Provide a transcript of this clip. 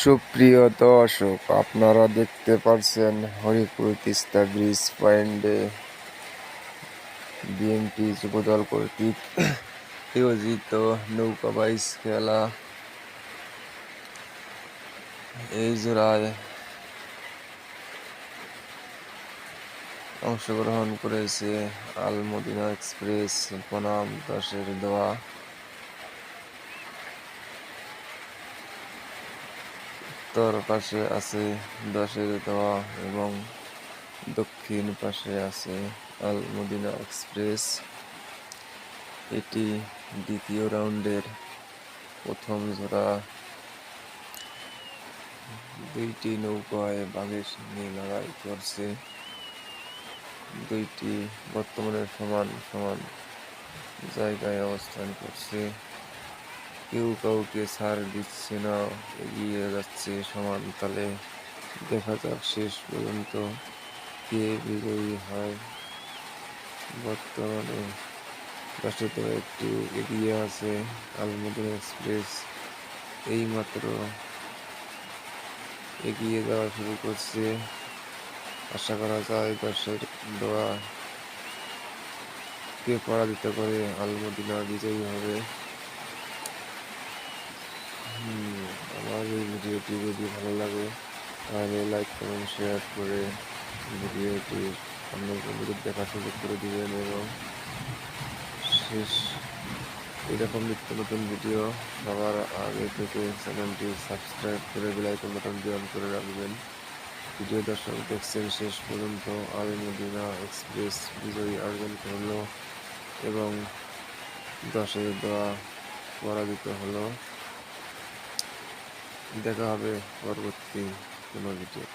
সুপ্রিয় দর্শক, আপনারা দেখতে পাচ্ছেন হরিপুর তিস্তা ব্রিজ পয়েন্টে বিএনপি যুবদল কর্তৃক আয়োজিত নৌকা বাইচ খেলা। এই জোড়ায় অংশগ্রহণ করেছে আল মদিনা এক্সপ্রেস বনাম 10-এর দোয়া। উত্তর পাশে আছে 10-এর দোয়া এবং দক্ষিণ পাশে আছে আল মদিনা এক্সপ্রেস। এটি দ্বিতীয় রাউন্ডের প্রথম জোড়া। দুইটি নৌকায় বাঘের সঙ্গে লড়াই করছে। দুইটি বর্তমানে সমান সমান জায়গায় অবস্থান করছে। কেউ কাউকে ছাড় দিচ্ছে না, এগিয়ে যাচ্ছে সমান তালে। দেখা যাক শেষ পর্যন্ত কে বিজয়ী হয়। বর্তমানে 10-এর দোয়া একটু এগিয়ে আছে। আল মদিনা এক্সপ্রেস এইমাত্র এগিয়ে যাওয়া শুরু করছে। আশা করা যায় 10-এর দোয়া কে পরাজিত করে আল মদিনা বিজয়ী হবে। আমার এই ভিডিওটি যদি ভালো লাগে তাহলে লাইক কমেন্ট শেয়ার করে ভিডিওটি অন্য বন্ধুদের দেখার সুযোগ করে দিবেন এবং শেষ এরকম নিত্য নতুন ভিডিও সবার আগে থেকে চ্যানেলটি সাবস্ক্রাইব করে বেল আইকন বাটনটি অন করে রাখবেন। ভিডিও দর্শক দেখছেন শেষ পর্যন্ত আল মদিনা এক্সপ্রেস বিজয়ী অর্জন করলো এবং 10-এর দোয়া পরাজিত হলো। দেখা হবে পরবর্তী কোনো ভিডিও।